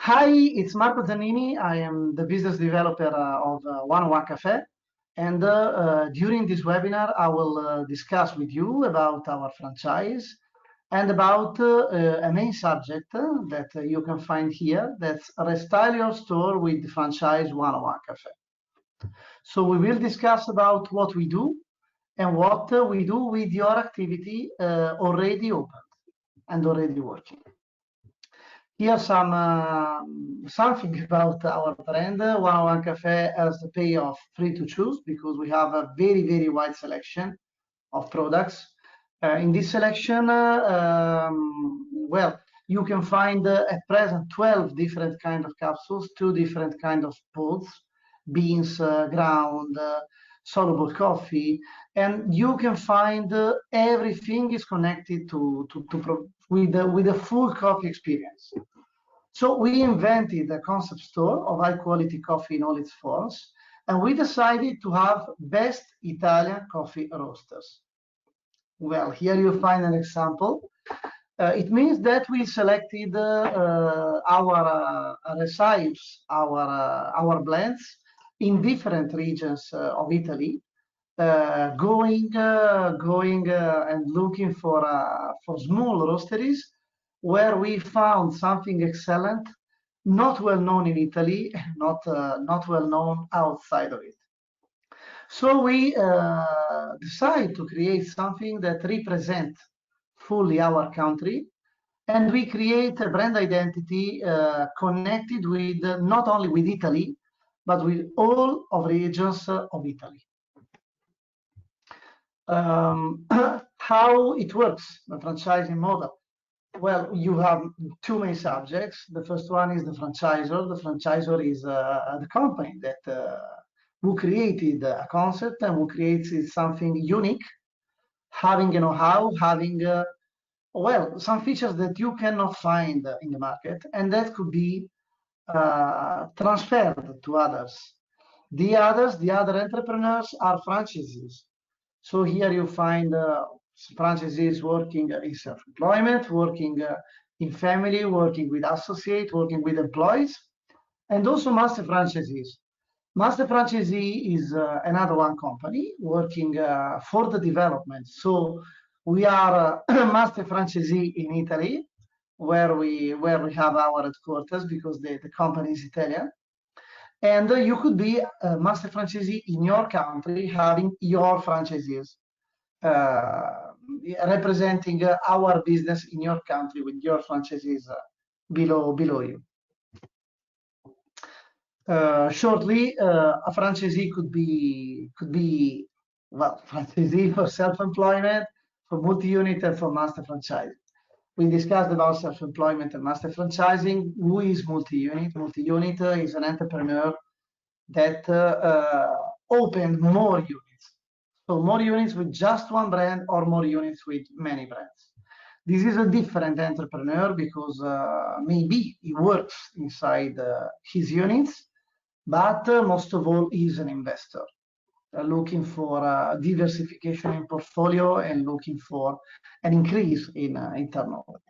Hi, it's Marco Zannini. I am the business developer of 101CAFFE. And during this webinar, I will discuss with you about our franchise and about a main subject that you can find here. That's Restyle your store with the franchise 101CAFFE. So we will discuss about what we do and what we do with your activity already open and already working. Here something about our brand. 101CAFFE has the payoff free to choose because we have a very wide selection of products. In this selection, well, you can find at present 12 different kind of capsules, 2 different kind of pods, beans, ground, soluble coffee, and you can find everything is connected with a full coffee experience. So we invented a concept store of high quality coffee in all its forms, and we decided to have best Italian coffee roasters. Well, here you find an example. It means that we selected our recipes, our blends in different regions of Italy, going and looking for small roasteries where we found something excellent, not well known in Italy, not well known outside of it. So we decided to create something that represents fully our country, and we create a brand identity connected with not only with Italy, but with all of regions of Italy. How it works, the franchising model. Well, you have 2 main subjects. The first one is the franchisor. The franchisor is the company that who created a concept and who creates something unique, having a know-how, having well, some features that you cannot find in the market, and that could be transferred to others. The other entrepreneurs are franchisees. So here you find franchisees working in self-employment, working in family, working with associates, working with employees, and also master franchisees. Master franchisee is another one company working for the development. So we are master franchisee in Italy, where we have our headquarters because the company is Italian. And you could be a master franchisee in your country, having your franchisees, representing our business in your country with your franchisees below you. Shortly, a franchisee could be well, franchisee for self-employment, for multi-unit, and for master franchising. We discussed about self-employment and master franchising. Who is multi-unit? Multi-unit is an entrepreneur that opened more units. So more units with just one brand or more units with many brands. This is a different entrepreneur because maybe he works inside his units, but most of all, he's an investor looking for diversification in portfolio and looking for an increase in turnover.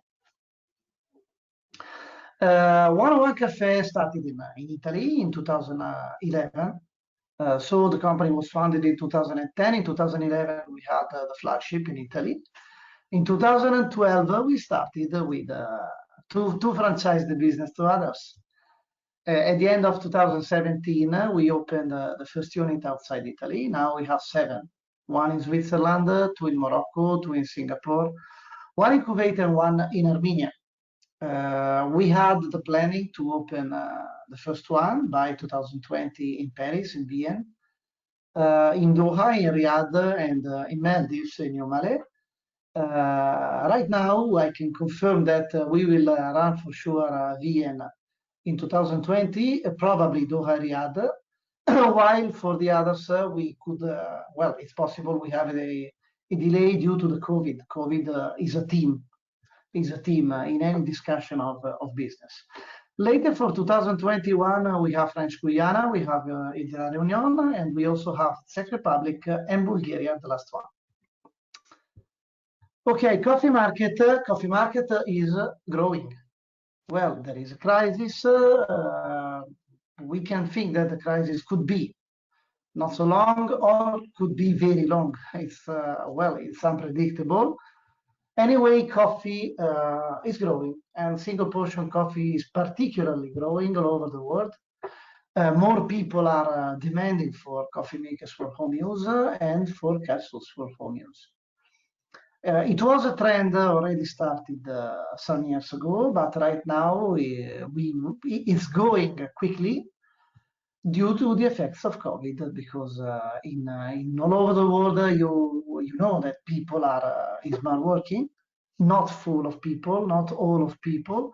101CAFFE started in Italy in 2011. So the company was founded in 2010. In 2011, we had the flagship in Italy. In 2012, we started with to franchise the business to others. At the end of 2017, we opened the first unit outside Italy. Now we have 7. 1 in Switzerland, 2 in Morocco, 2 in Singapore, 1 in Kuwait, and 1 in Armenia. We had the planning to open the first one by 2020 in Paris, in Vienna, in Doha, in Riyadh, and in Maldives, in Yomale. Right now, I can confirm that we will run for sure Vienna in 2020, probably Doha, Riyadh, while for the others we could, well, it's possible we have a delay due to the COVID. COVID is a theme in any discussion of business. Later for 2021, we have French Guiana, we have La Réunion, and we also have Czech Republic and Bulgaria, the last one. Okay, coffee market is growing. well, there is a crisis. We can think that the crisis could be not so long or could be very long. It's well, it's unpredictable. Anyway, coffee is growing, and single portion coffee is particularly growing all over the world. More people are demanding for coffee makers for home use and for capsules for home use. It was a trend already started some years ago, but right now it's going quickly due to the effects of COVID, because in all over the world, you know that people are smart working, not full of people, not all of people,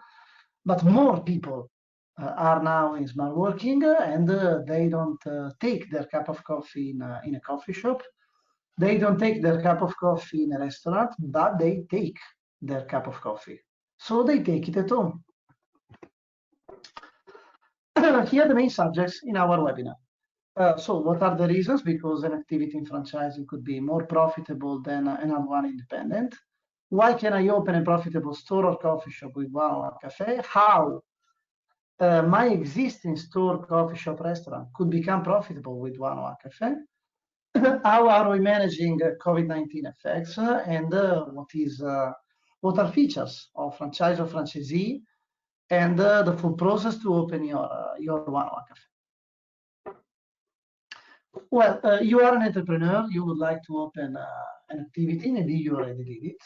but more people are now in smart working, and they don't take their cup of coffee in a coffee shop. They don't take their cup of coffee in a restaurant, but they take their cup of coffee. So they take it at home. Here are the main subjects in our webinar. So what are the reasons? Because an activity in franchising could be more profitable than another one independent. Why can I open a profitable store or coffee shop with 101CAFFE? How my existing store, coffee shop, restaurant could become profitable with 101CAFFE? How are we managing COVID-19 effects? And what are features of franchise or franchisee? And the full process to open your 101CAFFE. Well, you are an entrepreneur, you would like to open an activity, maybe you already did it.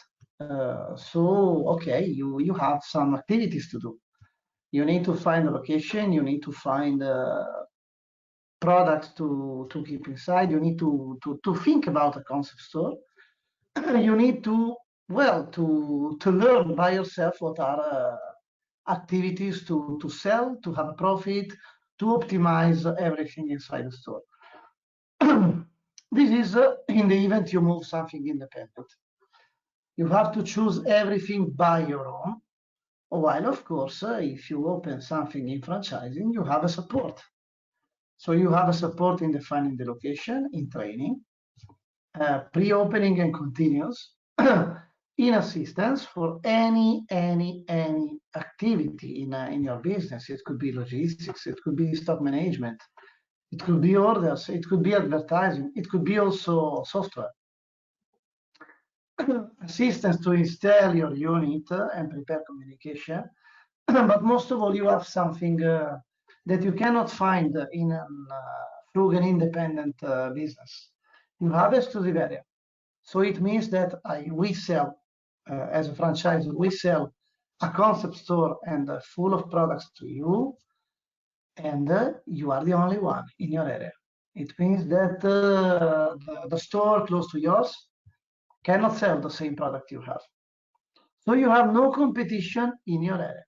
So, okay, you have some activities to do. You need to find a location, you need to find products to keep inside, you need to think about a concept store. You need to, well, to learn by yourself what are activities to sell, to have a profit, to optimize everything inside the store. This is in the event you move something independent. You have to choose everything by your own, while of course, if you open something in franchising, you have a support. So you have a support in defining the location, in training, pre-opening and continuous, in assistance for any activity in your business. It could be logistics, it could be stock management, it could be orders, it could be advertising, it could be also software. Assistance to install your unit and prepare communication. But most of all, you have something that you cannot find through an independent business. You have exclusive area. So it means that we sell, as a franchise, we sell a concept store and full of products to you, and you are the only one in your area. It means that the store close to yours cannot sell the same product you have. So you have no competition in your area.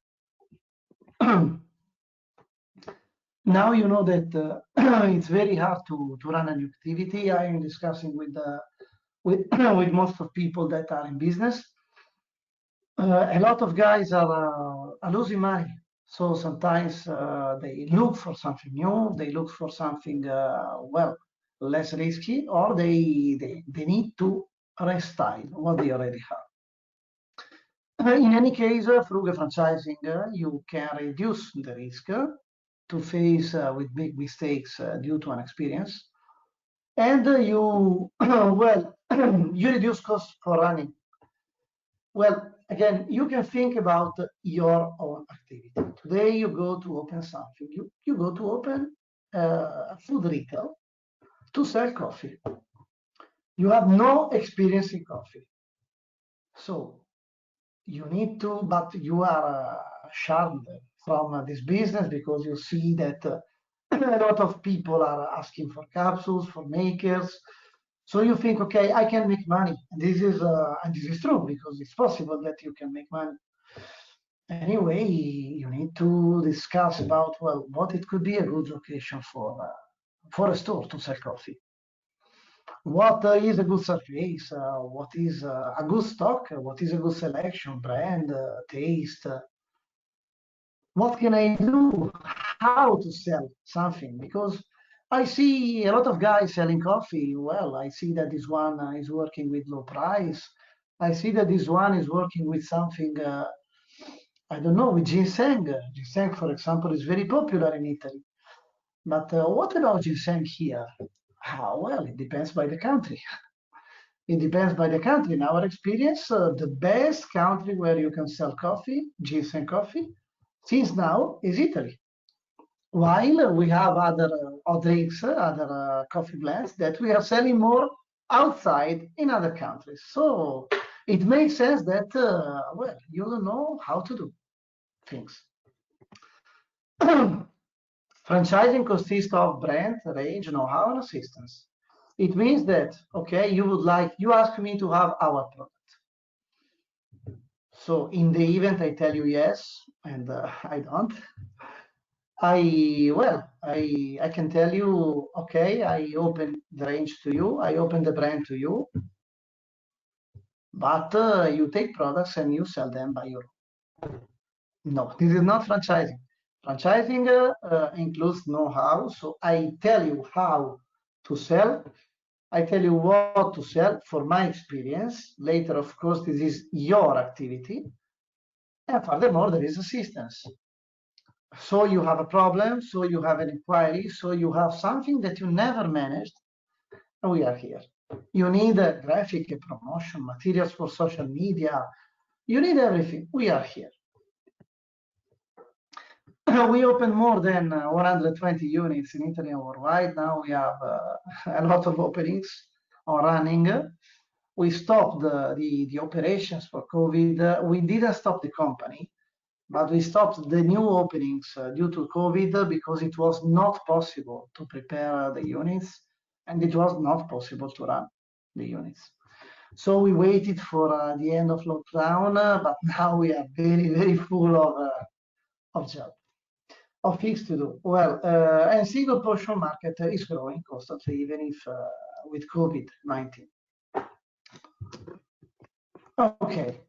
Now you know that it's very hard to run a new activity. I am discussing with most of people that are in business. A lot of guys are losing money. So sometimes they look for something new, they look for something, well, less risky, or they need to restyle what they already have. In any case, through the franchising, you can reduce the risk to face with big mistakes due to inexperience. And you, well, you reduce costs for running. Well, again, you can think about your own activity. Today you go to open something. You go to open a food retail to sell coffee. You have no experience in coffee. So you need to, but you are charmed from this business because you see that a lot of people are asking for capsules, for makers. So you think, okay, I can make money. And this is true because it's possible that you can make money. Anyway, you need to discuss about, well, what it could be a good location for a store to sell coffee. What is a good surface? What is a good stock? What is a good selection, brand, taste? What can I do? How to sell something? Because I see a lot of guys selling coffee. Well, I see that this one is working with low price. I see that this one is working with something I don't know, with ginseng. Ginseng, for example, is very popular in Italy. But what about ginseng here? Well, it depends by the country. It depends by the country. In our experience, the best country where you can sell coffee, ginseng coffee, since now is Italy. While we have other drinks, other coffee blends that we are selling more outside in other countries. So it makes sense that, well, you don't know how to do things. Franchising consists of brand, range, know-how, and assistance. It means that, okay, you ask me to have our product. So in the event, I tell you yes, and I don't. I can tell you, okay, I open the range to you, I open the brand to you, but you take products and you sell them by your own. No, this is not franchising. Franchising includes know-how, so I tell you how to sell, I tell you what to sell for my experience. Later, of course, this is your activity, and furthermore, there is assistance. So you have a problem, so you have an inquiry, so you have something that you never managed, and we are here. You need a graphic, a promotion, materials for social media. You need everything. We are here. We open more than 120 units in Italy and worldwide. Now we have a lot of openings are running. We stopped the operations for COVID. We didn't stop the company, but we stopped the new openings due to COVID because it was not possible to prepare the units and it was not possible to run the units. So we waited for the end of lockdown, but now we are very, very full of job, of things to do. Well, and single portion market is growing constantly, even if with COVID-19. Okay.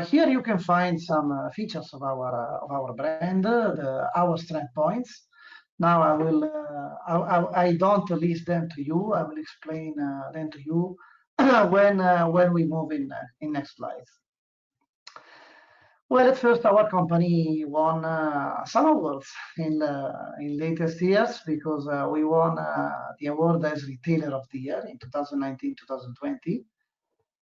Here you can find some features of our brand, our strength points. Now I will I don't list them to you. I will explain them to you when we move in next slides. Well, at first our company won some awards in latest years because we won the award as Retailer of the Year in 2019-2020.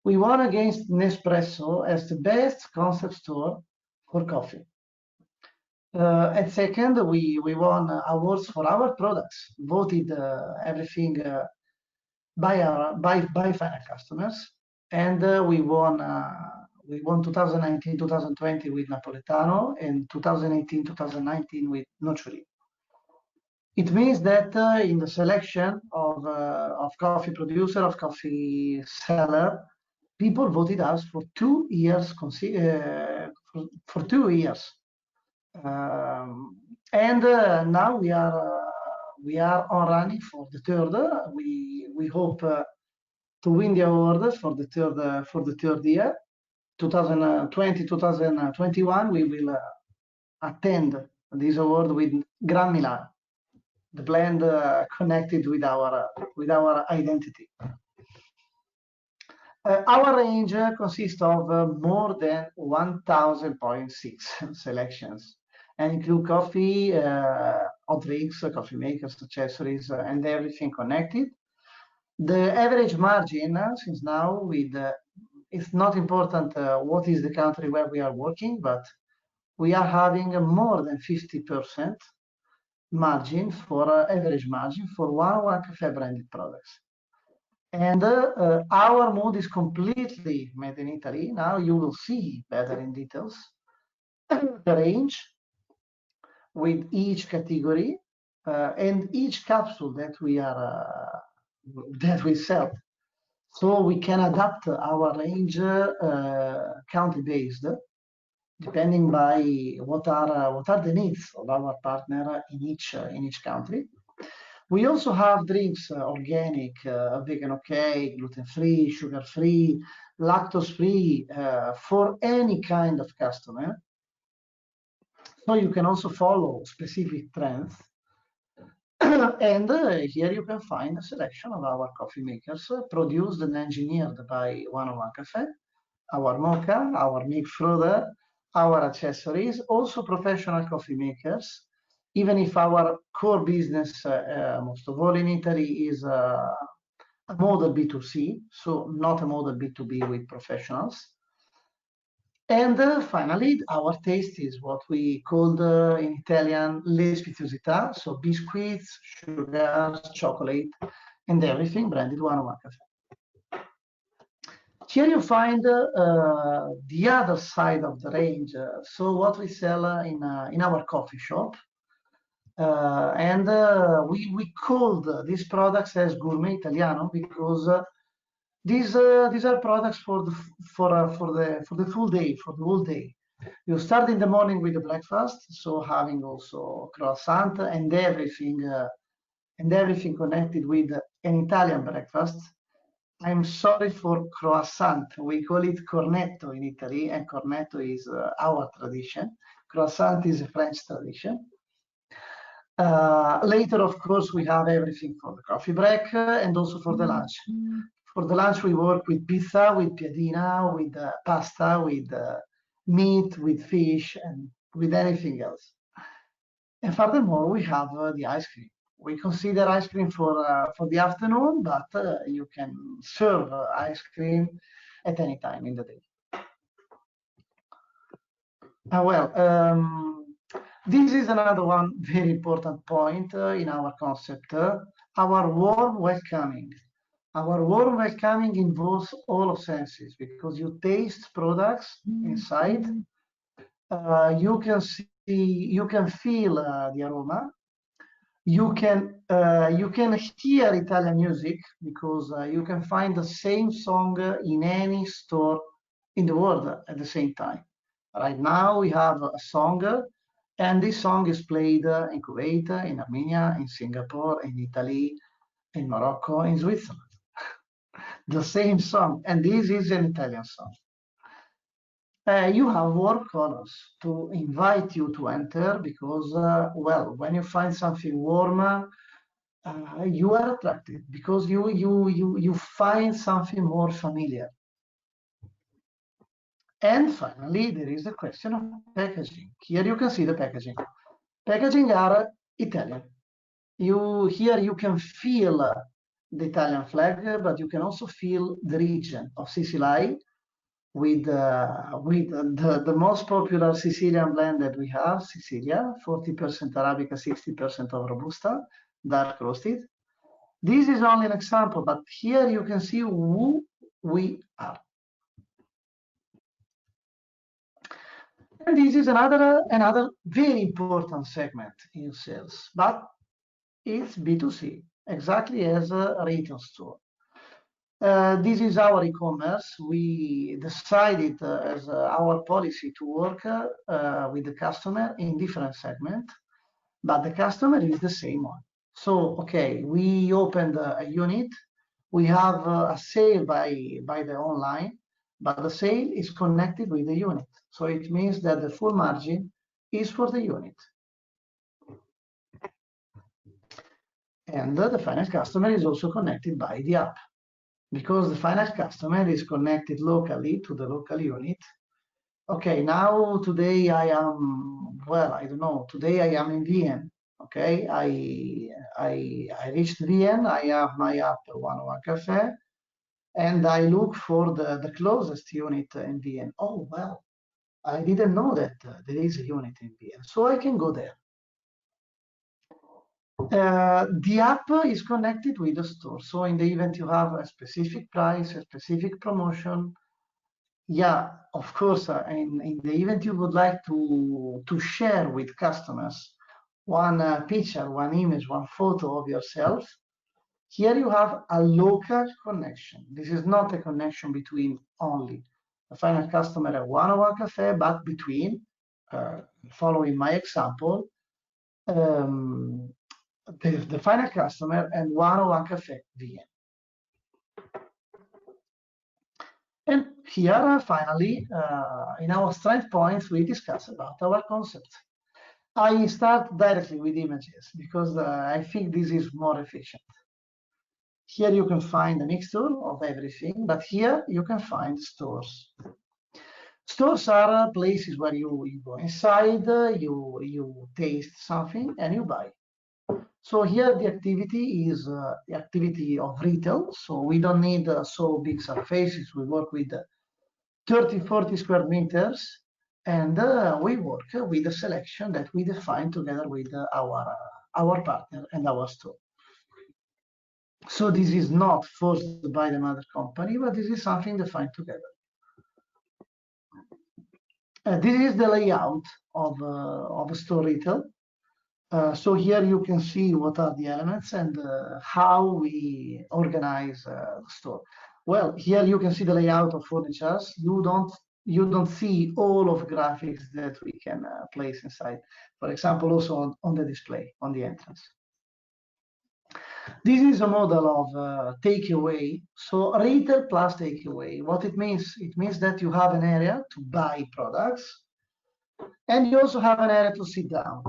We won against Nespresso as the best concept store for coffee. And second, we won awards for our products, voted everything by final customers, and we won 2019-2020 with Napoletano and 2018-2019 with Nocciolini. It means that in the selection of coffee producer, of coffee seller, people voted us for 2 years, for 2 years. And now we are on running for the third. We hope to win the award for the third year. 2020, 2021, we will attend this award with Gran Milano, the blend connected with our identity. Our range consists of more than 1,000.6 selections and include coffee, hot drinks, coffee makers, accessories, and everything connected. The average margin, since now it's not important what is the country where we are working, but we are having more than 50% margin for average margin for 101CAFFE branded products. And our mood is completely made in Italy. Now you will see better in details the range with each category and each capsule that we sell. So we can adapt our range country based, depending by what are the needs of our partner in each country. We also have drinks, organic, vegan okay, gluten-free, sugar-free, lactose-free, for any kind of customer. So you can also follow specific trends. And here you can find a selection of our coffee makers produced and engineered by 101CAFFE, our mocha, our milk frother, our accessories, also professional coffee makers, even if our core business, most of all in Italy, is a model B2C, so not a model B2B with professionals. And finally, our taste is what we called in Italian l'espiziosità, so biscuits, sugars, chocolate, and everything branded 101 Cafe. Here you find the other side of the range. So what we sell in our coffee shop. We called these products as gourmet Italiano because these are products for the full day, for the whole day. You start in the morning with the breakfast, so having also croissant and everything connected with an Italian breakfast. I'm sorry for croissant. We call it cornetto in Italy, and cornetto is our tradition. Croissant is a French tradition. Later, of course, we have everything for the coffee break and also for the lunch. For the lunch, we work with pizza, with piadina, with pasta, with meat, with fish, and with anything else. And furthermore, we have the ice cream. We consider ice cream for the afternoon, but you can serve ice cream at any time in the day. This is another one very important point in our concept, our warm welcoming. Our warm welcoming involves all of senses because you taste products inside. You can see, you can feel the aroma. You can hear Italian music because you can find the same song in any store in the world at the same time. Right now we have a song, and this song is played in Kuwait, in Armenia, in Singapore, in Italy, in Morocco, in Switzerland. The same song, and this is an Italian song. You have warm colors to invite you to enter because, well, when you find something warm, you are attracted because you find something more familiar. And finally, there is the question of packaging. Here you can see the packaging. Packaging are Italian. Here you can feel the Italian flag, but you can also feel the region of Sicily with the most popular Sicilian blend that we have, Sicilia, 40% Arabica, 60% of Robusta, dark roasted. This is only an example, but here you can see who we are. And this is another very important segment in sales, but it's B2C, exactly as a retail store. This is our e-commerce. We decided as our policy to work with the customer in different segments, but the customer is the same one. So, okay, we opened a unit. We have a sale by the online, but the sale is connected with the unit. So it means that the full margin is for the unit. And the final customer is also connected by the app, because the final customer is connected locally to the local unit. Okay, now today I am, well, I don't know, today I am in Vienna. Okay, I reached Vienna, I have my app 101 Cafe, and I look for the closest unit in Vienna. Oh, well, I didn't know that there is a unit in Vienna, so I can go there. The app is connected with the store. So in the event you have a specific price, a specific promotion, yeah, of course, in the event you would like to share with customers one picture, one image, one photo of yourself, here you have a local connection. This is not a connection between only the final customer at 101 Cafe, but between, following my example, the final customer and 101 Cafe Vienna. And here, finally, in our strength points, we discuss about our concept. I start directly with images because I think this is more efficient. Here you can find a mixture of everything, but here you can find stores. Stores are places where you go inside, you taste something and you buy. So here the activity is the activity of retail. So we don't need so big surfaces. We work with 30, 40 square meters, and we work with a selection that we define together with our partner and our store. So this is not forced by the mother company, but this is something defined together. This is the layout of a store retail. So here you can see what are the elements and how we organize the store. Well, here you can see the layout of furniture. You don't see all of graphics that we can place inside. For example, also on the display on the entrance. This is a model of takeaway. So retail plus takeaway. What it means? It means that you have an area to buy products, and you also have an area to sit down.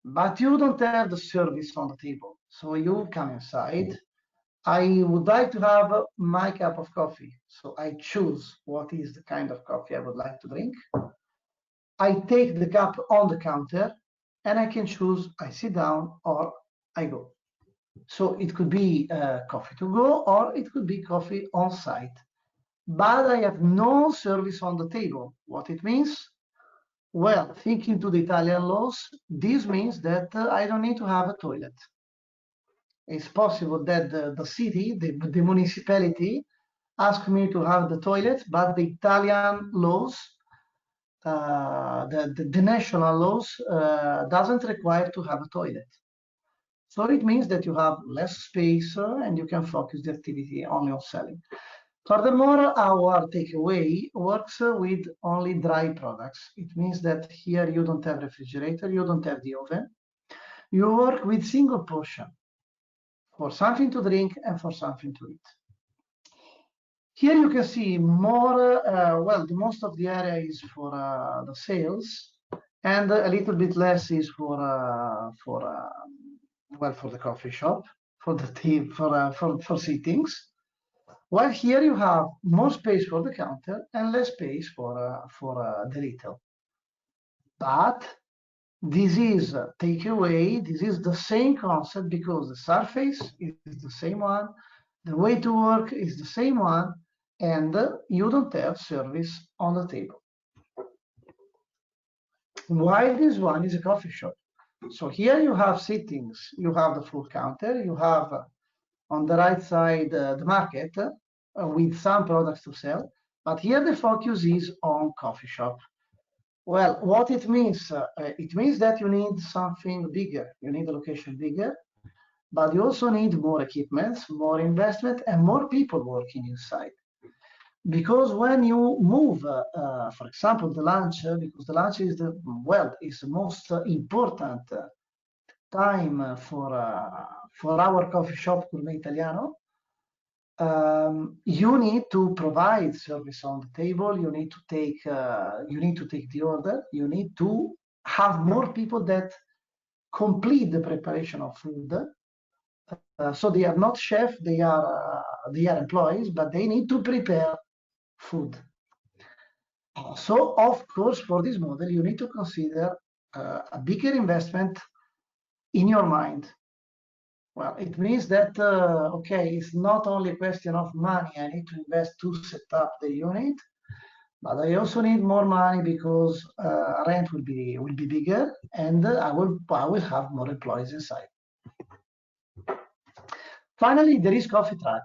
But you don't have the service on the table. So you come inside. I would like to have my cup of coffee. So I choose what is the kind of coffee I would like to drink. I take the cup on the counter and I can choose I sit down or I go. So it could be coffee to go or it could be coffee on site. But I have no service on the table. What it means? Well, thinking to the Italian laws, this means that I don't need to have a toilet. It's possible that the city, the municipality, ask me to have the toilet, but the Italian laws, the national laws, doesn't require to have a toilet. So it means that you have less space and you can focus the activity only on selling. Furthermore, our takeaway works with only dry products. It means that here you don't have refrigerator, you don't have the oven. You work with single portion for something to drink and for something to eat. Here you can see more, well, the most of the area is for the sales and a little bit less is well, for the coffee shop, for the tea, for sittings. While here you have more space for the counter and less space for the retail. But this is takeaway. This is the same concept because the surface is the same one, the way to work is the same one, and you don't have service on the table. While this one is a coffee shop. So here you have sittings, you have the full counter, you have on the right side the market with some products to sell, but here the focus is on coffee shop. Well, what it means that you need something bigger, you need a location bigger, but you also need more equipment, more investment, and more people working inside. Because when you move, for example, the lunch, because the lunch is the most important time for our coffee shop Gourmet Italiano. You need to provide service on the table. You need to take the order. You need to have more people that complete the preparation of food. So they are not chefs; they are employees, but they need to prepare food. So of course, for this model, you need to consider a bigger investment in your mind. Well, it means that, okay, it's not only a question of money. I need to invest to set up the unit, but I also need more money because rent will be bigger, and I will have more employees inside. Finally, there is coffee truck.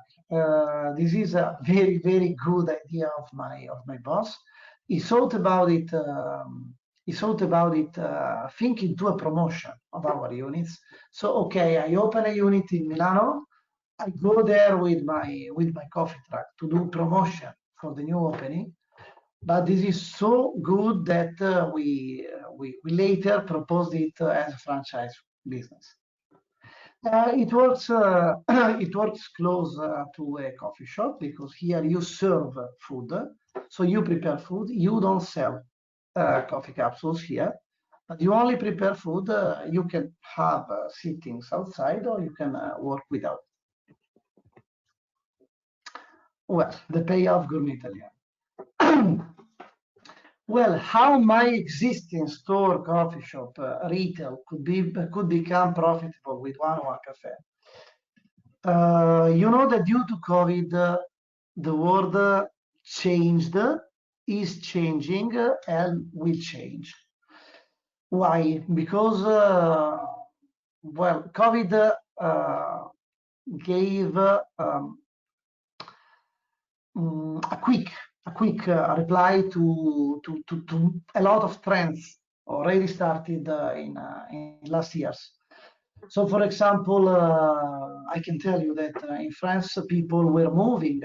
This is a very, very good idea of my boss. He thought about it. Thinking to a promotion of our units. So okay, I open a unit in Milano. I go there with my coffee truck to do promotion for the new opening. But this is so good that we later proposed it as a franchise business. It works. It works close to a coffee shop because here you serve food, so you prepare food. You don't sell coffee capsules here, but you only prepare food. You can have sittings outside, or you can work without. Well, the payoff Gourmet Italiano. Well, how my existing store, coffee shop, retail could become profitable with 101 Cafe. You know that due to COVID, the world changed, is changing, and will change. Why? Because, well, COVID gave a quick reply to a lot of trends already started in last years. So, for example, I can tell you that in France, people were moving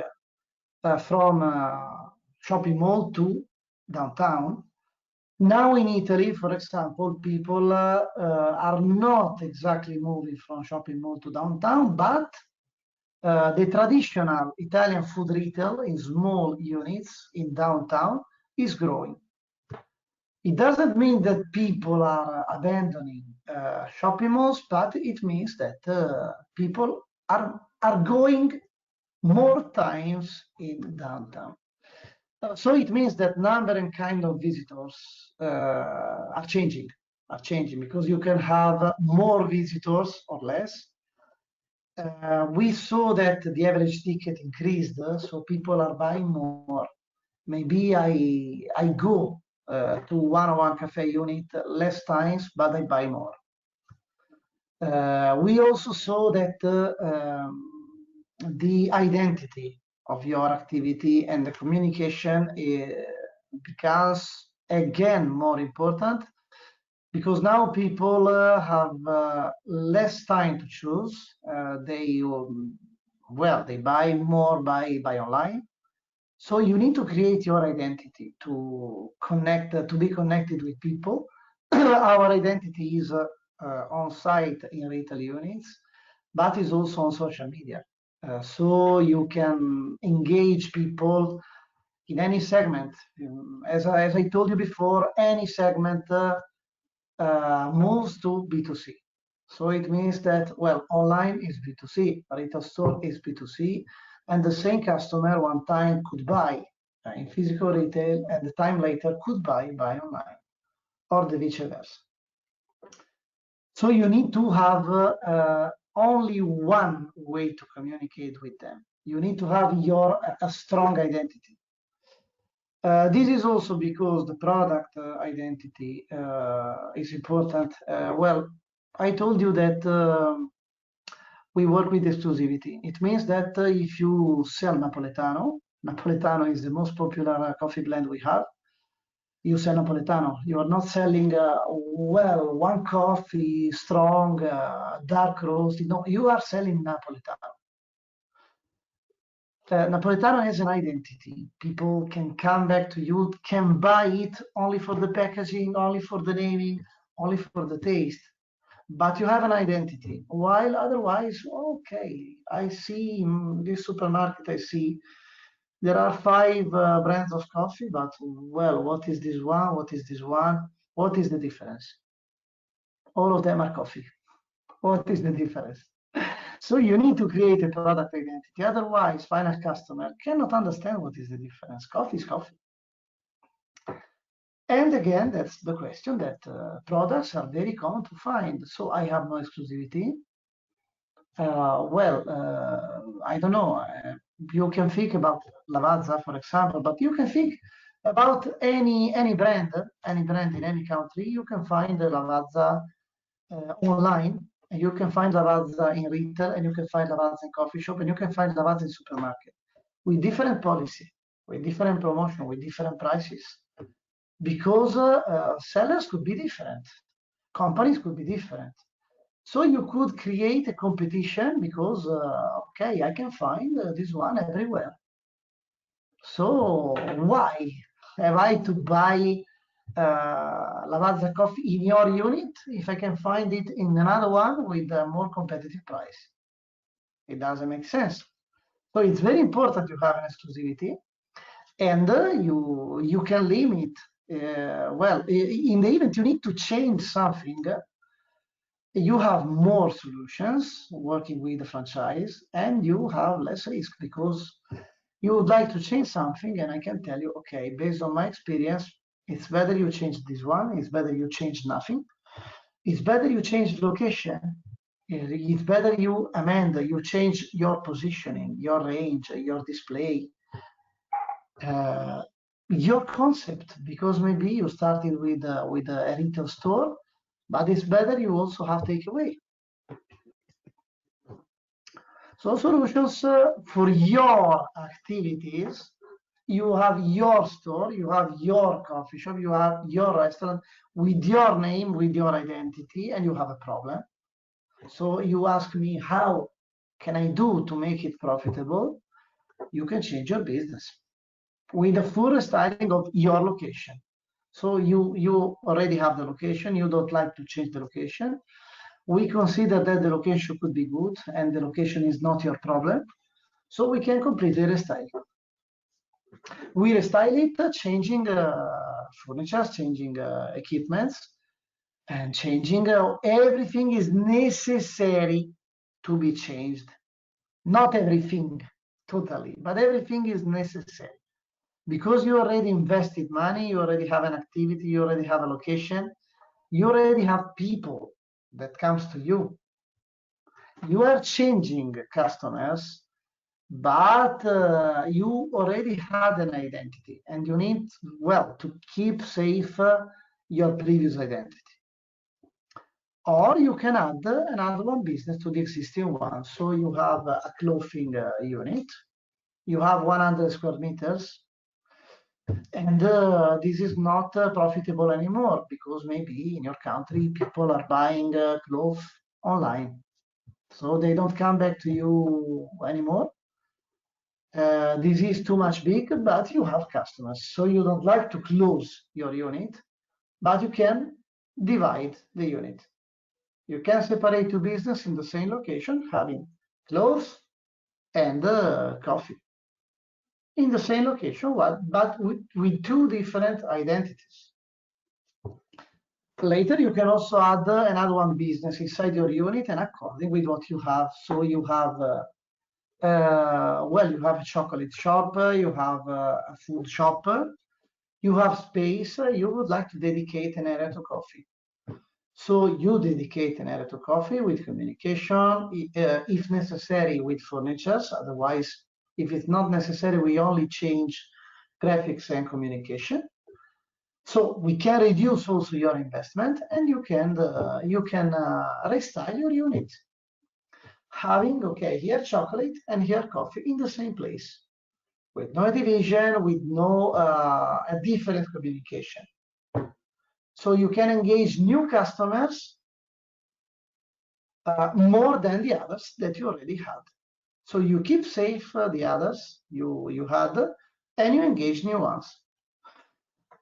from shopping mall to downtown. Now in Italy, for example, people are not exactly moving from shopping mall to downtown, but the traditional Italian food retail in small units in downtown is growing. It doesn't mean that people are abandoning shopping malls, but it means that people are going more times in downtown. So it means that number and kind of visitors are changing because you can have more visitors or less. We saw that the average ticket increased, so people are buying more. Maybe I go to 101 cafe unit less times, but I buy more. We also saw that the identity of your activity and the communication becomes again more important because now people have less time to choose. They buy more by online. So you need to create your identity to connect, to be connected with people. Our identity is on site in retail units, but is also on social media. So you can engage people in any segment. As I told you before, any segment moves to B2C. So it means that, well, online is B2C, retail store is B2C, and the same customer one time could buy in physical retail and the time later could buy online, or the vice versa. So you need to have only one way to communicate with them. You need to have a strong identity. This is also because the product identity is important. Well, I told you that we work with exclusivity. It means that if you sell Napoletano, Napoletano is the most popular coffee blend we have, you sell Napoletano. You are not selling, well, one coffee, strong, dark roast. No, you are selling Napoletano. Napoletano has an identity. People can come back to you, can buy it only for the packaging, only for the naming, only for the taste. But you have an identity. While otherwise, okay, I see in this supermarket, I see there are 5 brands of coffee, but well, what is this one? What is this one? What is the difference? All of them are coffee. What is the difference? So you need to create a product identity. Otherwise, final customer cannot understand what is the difference. Coffee is coffee. And again, that's the question that products are very common to find. So I have no exclusivity. I don't know. You can think about Lavazza, for example, but you can think about any brand in any country. You can find Lavazza online, and you can find Lavazza in retail, and you can find Lavazza in coffee shop, and you can find Lavazza in supermarket with different policy, with different promotion, with different prices, because sellers could be different, companies could be different. So you could create a competition because, okay, I can find this one everywhere. So why have I to buy Lavazza coffee in your unit if I can find it in another one with a more competitive price? It doesn't make sense. So it's very important you have an exclusivity, and you can limit. Well, in the event you need to change something, you have more solutions working with the franchise, and you have less risk because you would like to change something, and I can tell you, okay, based on my experience, It's better you change this one. It's better you change nothing. It's better you change location. It's better you amend, you change your positioning, your range, your display, uh, your concept, because maybe you started with a retail store, but it's better you also have takeaway. So solutions for your activities. You have your store, you have your coffee shop, you have your restaurant with your name, with your identity, and you have a problem. So you ask me, how can I do to make it profitable? You can change your business with a full restyling of your location. So you already have the location, you don't like to change the location. We consider that the location could be good and the location is not your problem. So we can completely restyle. We restyle it, changing furniture, changing equipments, and changing everything is necessary to be changed. Not everything, totally, but everything is necessary. Because you already invested money, you already have an activity, you already have a location, you already have people that comes to you. You are changing customers, but you already had an identity and you need, well, to keep safe your previous identity. Or you can add another one business to the existing one. So you have a clothing unit, you have 100 square meters, and this is not profitable anymore because maybe in your country people are buying clothes online. So they don't come back to you anymore. This is too much big, but you have customers. So you don't like to close your unit, but you can divide the unit. You can separate two business in the same location, having clothes and coffee in the same location, but with two different identities. Later, you can also add another one business inside your unit and according with what you have. So you have well, you have a chocolate shop, you have a food shop, you have space, you would like to dedicate an area to coffee. So you dedicate an area to coffee with communication, if necessary with furnitures. Otherwise, if it's not necessary, we only change graphics and communication. So we can reduce also your investment and you can restyle your unit. Having, okay, here chocolate and here coffee in the same place, with no division, with no a different communication. So you can engage new customers more than the others that you already had. So you keep safe the others you had, and you engage new ones.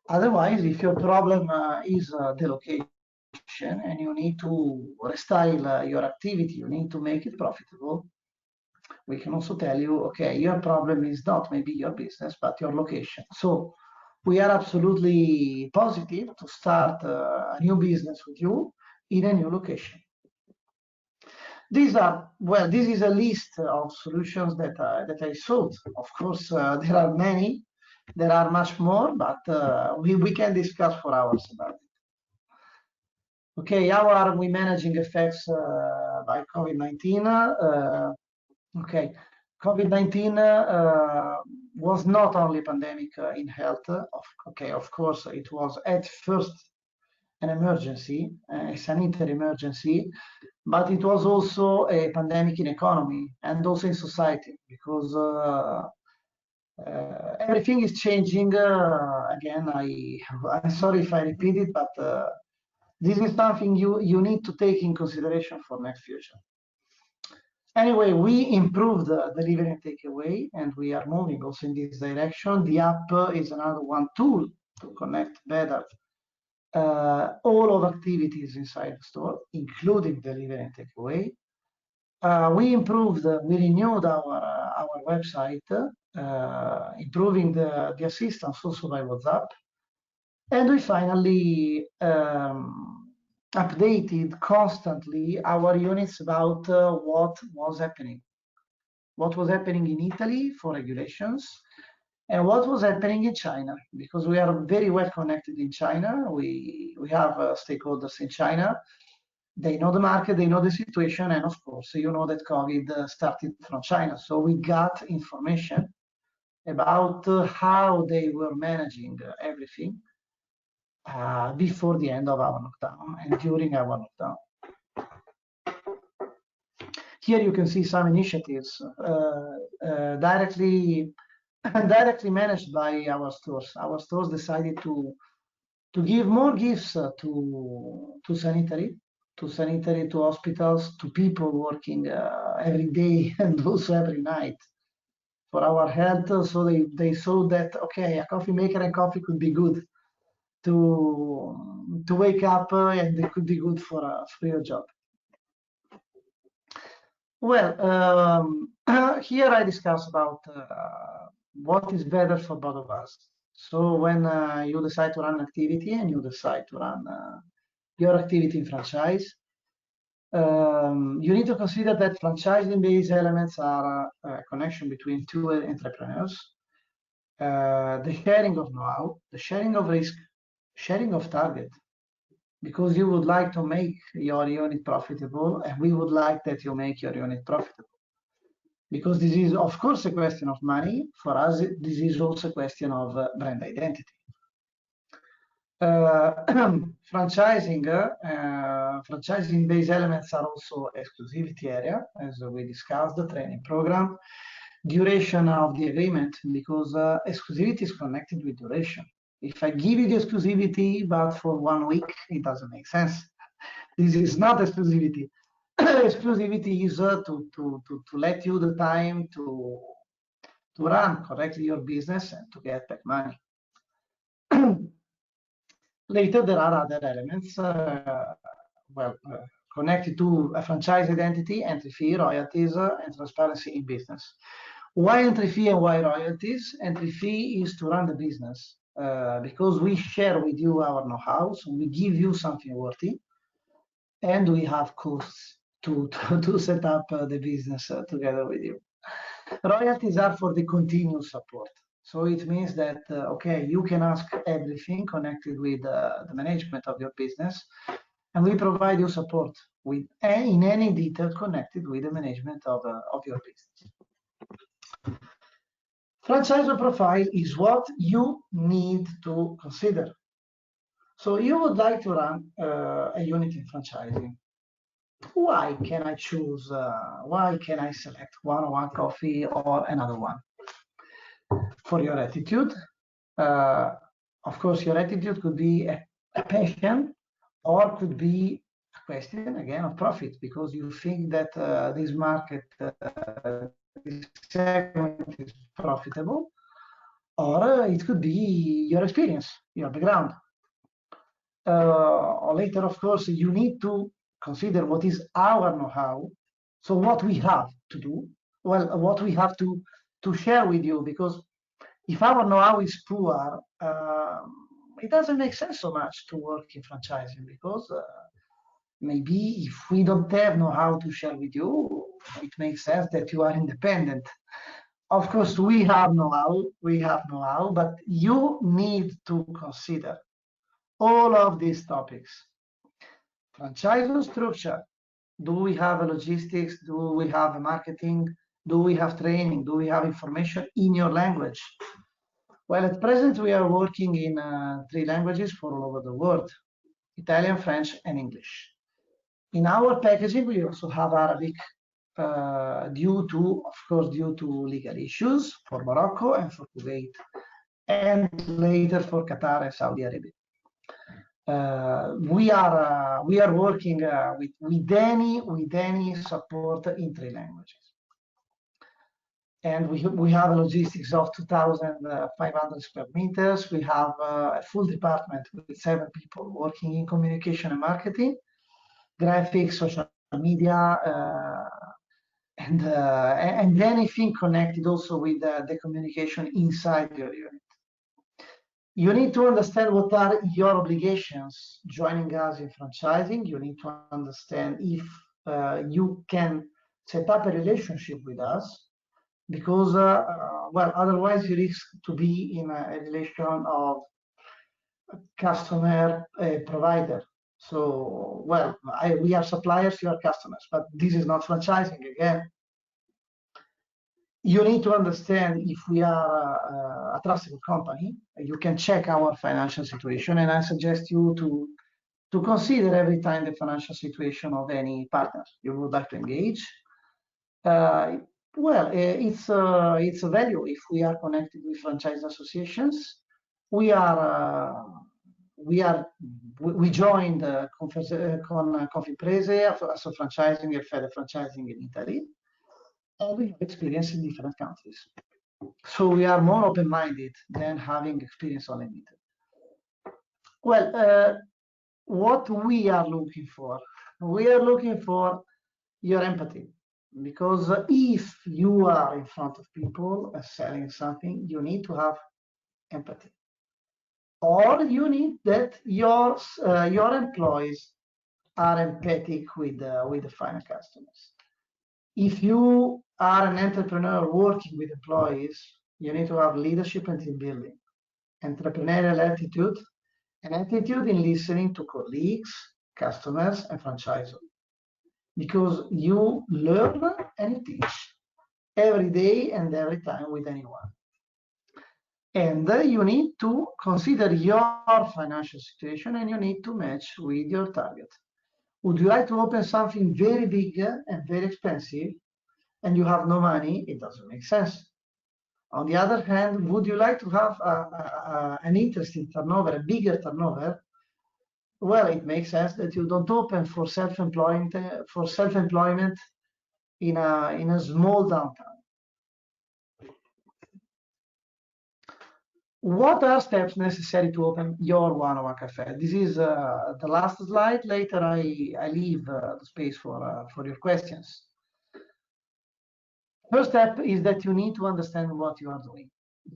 Otherwise, if your problem is the location and you need to restyle your activity, you need to make it profitable, we can also tell you, okay, your problem is not maybe your business, but your location. So we are absolutely positive to start a new business with you in a new location. These are, well, this is a list of solutions that I solved. Of course, there are many, there are much more, but we can discuss for hours about it. Okay, how are we managing effects by COVID-19? Okay, COVID-19 was not only pandemic in health. Of course, it was at first an emergency, a sanitary emergency, but it was also a pandemic in economy and also in society because everything is changing. Again, I'm sorry if I repeat it, but this is something you need to take in consideration for next future. Anyway, we improved the delivery and takeaway, and we are moving also in this direction. The app is another one tool to connect better all of activities inside the store, including delivery and takeaway. We improved, we renewed our website, improving the assistance also by WhatsApp. And we finally updated constantly our units about what was happening. What was happening in Italy for regulations, And what was happening in China? Because we are very well connected in China. We have stakeholders in China. They know the market, they know the situation, and of course, you know that COVID started from China. So we got information about how they were managing everything before the end of our lockdown and during our lockdown. Here you can see some initiatives directly managed by our stores. Our stores decided to give more gifts to sanitary, to hospitals, to people working every day and also every night for our health. So they saw that, okay, a coffee maker and coffee could be good to wake up and it could be good for your job. Well, here I discuss about what is better for both of us. So when you decide to run an activity and you decide to run your activity in franchise, you need to consider that franchising-based elements are a connection between two entrepreneurs, the sharing of know-how, the sharing of risk, sharing of target, because you would like to make your unit profitable, and we would like that you make your unit profitable. Because this is, of course, a question of money. For us, this is also a question of brand identity. Franchising-based elements are also exclusivity area, as we discussed, the training program, duration of the agreement, because exclusivity is connected with duration. If I give you the exclusivity, but for 1 week, it doesn't make sense. This is not exclusivity. Exclusivity is to let you the time to run correctly your business and to get back money. Later, there are other elements connected to a franchise identity, entry fee, royalties, and transparency in business. Why entry fee and why royalties? Entry fee is to run the business because we share with you our know-how, so we give you something worthy, and we have costs to set up the business together with you. Royalties are for the continuous support. So it means that, okay, you can ask everything connected with the management of your business, and we provide you support with in any detail connected with the management of your business. Franchisor profile is what you need to consider. So you would like to run a unit in franchising. Why can I choose, why can I select 101 Coffee or another one? For your attitude, of course, your attitude could be a passion or could be a question, again, of profit, because you think that this market, this segment is profitable, or it could be your experience, your background. Or later, of course, you need to consider what is our know-how, so what we have to do, well, what we have to share with you, because if our know-how is poor, it doesn't make sense so much to work in franchising, because maybe if we don't have know-how to share with you, it makes sense that you are independent. Of course, we have know-how, but you need to consider all of these topics. Franchising structure. Do we have a logistics? Do we have a marketing? Do we have training? Do we have information in your language? Well, at present, we are working in 3 languages for all over the world: Italian, French, and English. In our packaging, we also have Arabic, due to legal issues for Morocco and for Kuwait, and later for Qatar and Saudi Arabia. We are working with any support in 3 languages. And we have a logistics of 2,500 square meters. We have a full department with 7 people working in communication and marketing, graphics, social media, and anything connected also with the communication inside your unit. You need to understand what are your obligations joining us in franchising. You need to understand if you can set up a relationship with us. because well, otherwise you risk to be in a relation of customer provider. So, well, we are suppliers, you are customers, but this is not franchising again. You need to understand if we are a trustable company. You can check our financial situation, and I suggest you to consider every time the financial situation of any partner you would like to engage. Well, it's a value if we are connected with franchise associations. We joined Confimprese, so franchising and further franchising in Italy, and we have experience in different countries. So we are more open-minded than having experience only in Italy. Well, what we are looking for? We are looking for your empathy. Because if you are in front of people selling something, you need to have empathy. Or you need that your employees are empathic with the final customers. If you are an entrepreneur working with employees, you need to have leadership and team building, entrepreneurial attitude, and attitude in listening to colleagues, customers, and franchisors. Because you learn and you teach every day and every time with anyone. And you need to consider your financial situation and you need to match with your target. Would you like to open something very big and very expensive and you have no money? It doesn't make sense. On the other hand, would you like to have an interesting turnover, a bigger turnover? Well, it makes sense that you don't open for self-employment in a small downtown. What are steps necessary to open your 101 cafe? This is the last slide. Later, I leave the space for your questions. First step is that you need to understand what you are doing.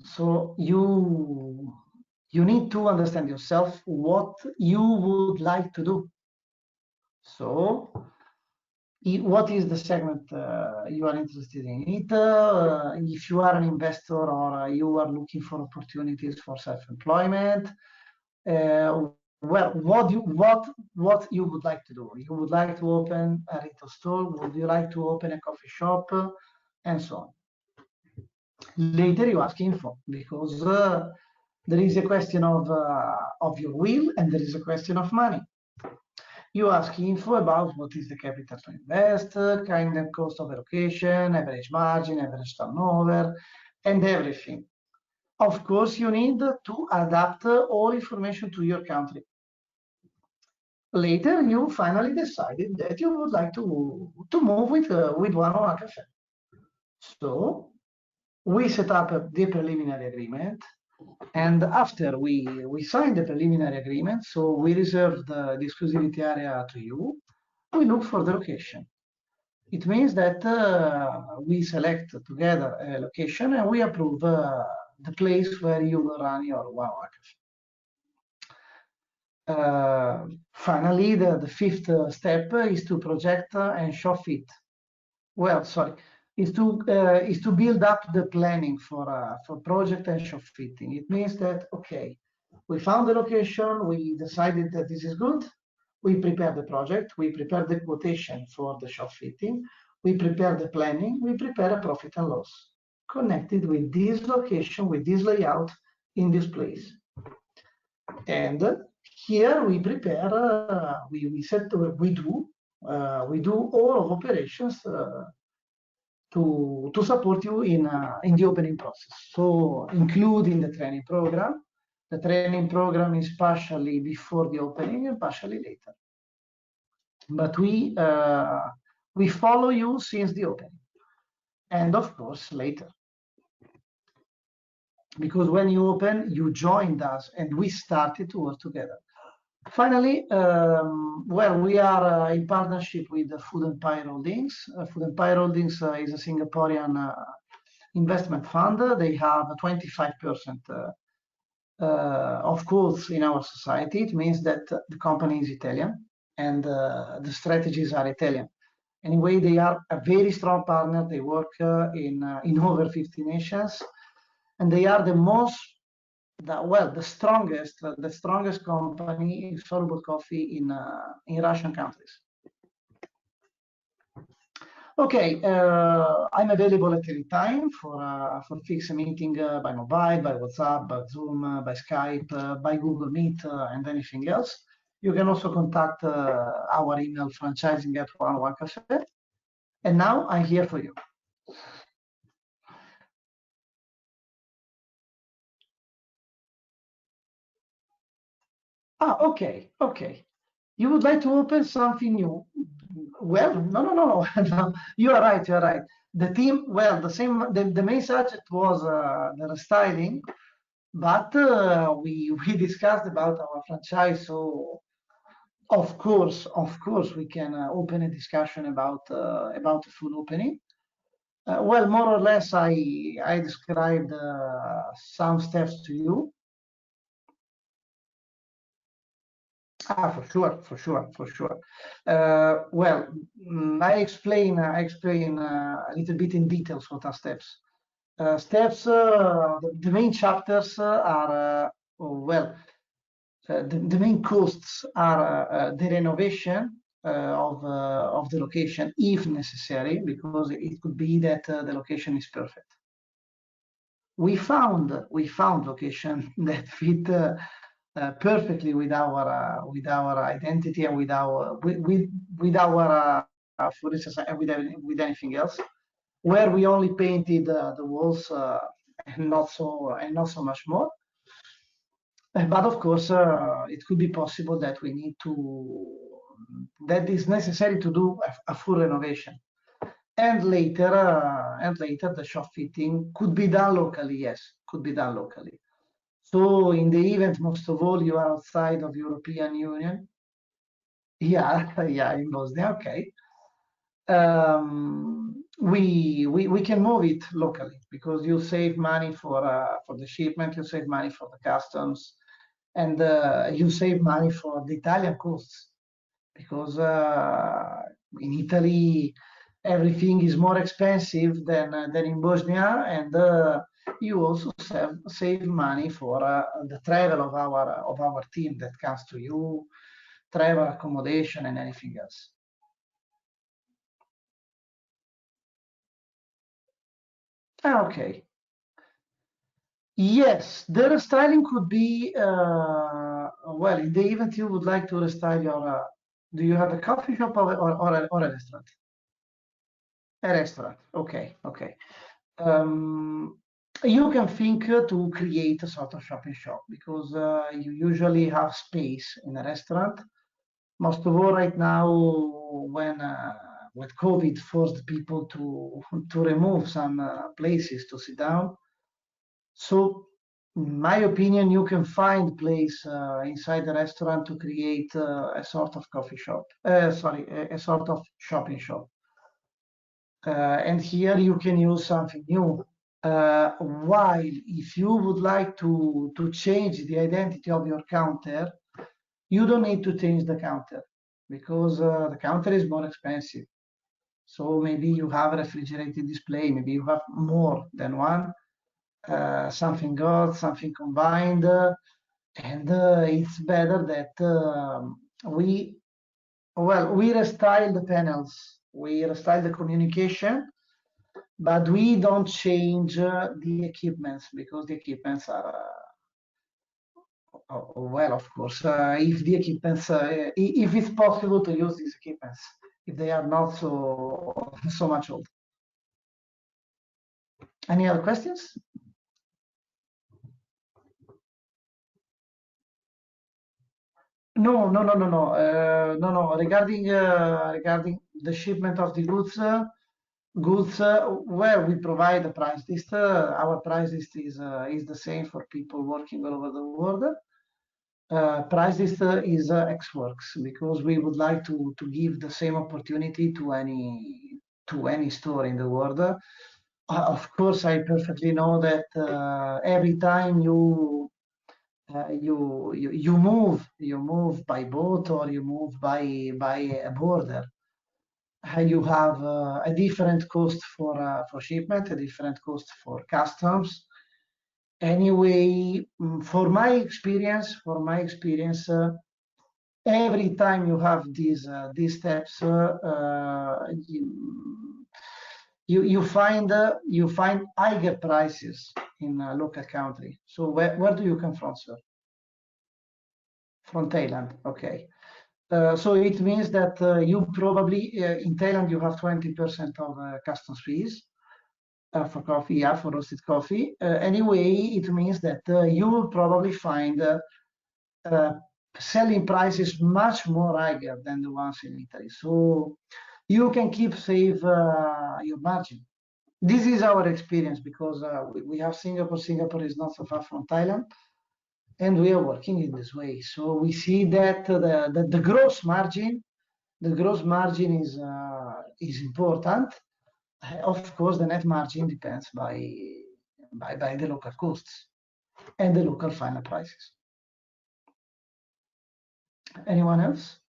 So you need to understand yourself what you would like to do. So what is the segment you are interested in it? If you are an investor or you are looking for opportunities for self-employment, well, what you would like to do? You would like to open a retail store? Would you like to open a coffee shop? And so on. Later you ask info because there is a question of your will and there is a question of money. You ask info about what is the capital to invest, kind of cost of allocation, average margin, average turnover, and everything. Of course, you need to adapt all information to your country. Later, you finally decided that you would like to move with 101CAFFE. So we set up the preliminary agreement. And after we signed the preliminary agreement, so we reserve the exclusivity area to you, we look for the location. It means that we select together a location and we approve the place where you will run your 101CAFFE. Finally, the fifth step is to project and show fit. Well, sorry. Is to build up the planning for project and shop fitting. It means that, okay, we found the location, we decided that this is good, we prepare the project, we prepare the quotation for the shop fitting, we prepare the planning, we prepare a profit and loss connected with this location, with this layout in this place. And here we prepare, we do all of operations to support you in the opening process. So including the training program. The training program is partially before the opening and partially later. But we follow you since the opening. And of course, later. Because when you open, you joined us and we started to work together. Finally, well, we are in partnership with Food Empire Holdings. Food Empire Holdings is a Singaporean investment fund. They have 25% of quotes in our society. It means that the company is Italian and the strategies are Italian. Anyway, they are a very strong partner. They work in over 50 nations, and they are the strongest company in soluble coffee in Russian countries. Okay, I'm available at any time for fix a meeting by mobile, by WhatsApp, by Zoom, by Skype, by Google Meet, and anything else. You can also contact our email franchising@101CAFFE. And now I'm here for you. Ah, okay, okay. You would like to open something new? Well, no. No. You are right. You are right. The team, well, the main subject was the restyling, but we discussed about our franchise. So of course, we can open a discussion about the full opening. Well, more or less, I described some steps to you. Ah, for sure. Well, I explain a little bit in details what are steps. The main chapters are, the main costs are the renovation of the location, if necessary, because it could be that the location is perfect. We found location that fit perfectly with our identity and for instance, with anything else, where we only painted the walls and not so much more. But of course, it could be possible that is necessary to do a full renovation. And later the shop fitting could be done locally. Yes, could be done locally. So in the event, most of all, you are outside of European Union. Yeah, yeah, in Bosnia, okay. We can move it locally because you save money for the shipment, you save money for the customs, and you save money for the Italian costs because in Italy everything is more expensive than in Bosnia, and you also save money for the travel of our team that comes to you, travel, accommodation, and anything else. Ah, okay. Yes, the restyling could be well, in the event you would like to restyle your. Do you have a coffee shop or a restaurant? A restaurant. Okay, okay. You can think to create a sort of shopping shop because you usually have space in a restaurant. Most of all, right now, when with COVID forced people to remove some places to sit down. So, in my opinion, you can find place inside the restaurant to create a sort of coffee shop. Sorry, a sort of shopping shop. And here you can use something new. While if you would like to change the identity of your counter, you don't need to change the counter because the counter is more expensive. So maybe you have a refrigerated display, maybe you have more than one, something got, something combined, and it's better that we restyle the panels, we restyle the communication, but we don't change the equipments because the equipments are well, of course, if the equipments, if it's possible to use these equipments, if they are not so much old. Any other questions? No. Regarding the shipment of the goods, where we provide a price list. Our price list is the same for people working all over the world. Price list is X works because we would like to give the same opportunity to any store in the world. Of course, I perfectly know that every time you move by boat or you move by a border. You have a different cost for shipment, a different cost for customs. Anyway, for my experience, every time you have these steps, you find higher prices in a local country. So where do you come from, sir? From Thailand. Okay. So it means that you probably in Thailand you have 20% of customs fees for coffee, yeah, for roasted coffee. Anyway, it means that you will probably find uh, selling prices much more higher than the ones in Italy. So you can keep save your margin. This is our experience because we have Singapore. Singapore is not so far from Thailand, and we are working in this way. So we see that the gross margin is important. Of course, the net margin depends by the local costs and the local final prices. Anyone else?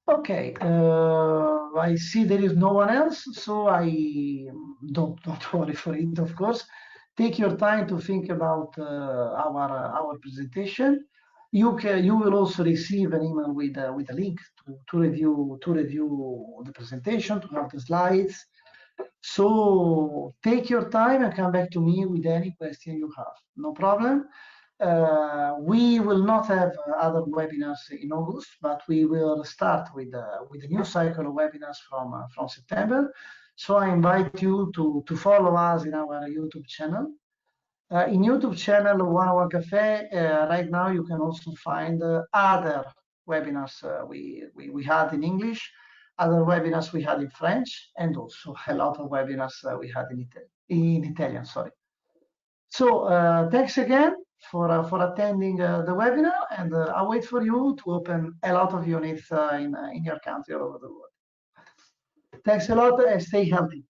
Okay, I see there is no one else, so I don't worry for it, of course. Take your time to think about our presentation. You will also receive an email with a link to review the presentation, to have the slides. So take your time and come back to me with any question you have. No problem. We will not have other webinars in August, but we will start with a new cycle of webinars from September. So I invite you to follow us in our YouTube channel. In YouTube channel 101 Cafe, right now you can also find other webinars we had in English, other webinars we had in French, and also a lot of webinars we had in Italian. Sorry. So thanks again for attending the webinar, and I'll wait for you to open a lot of units in your country all over the world. Thanks a lot and stay healthy.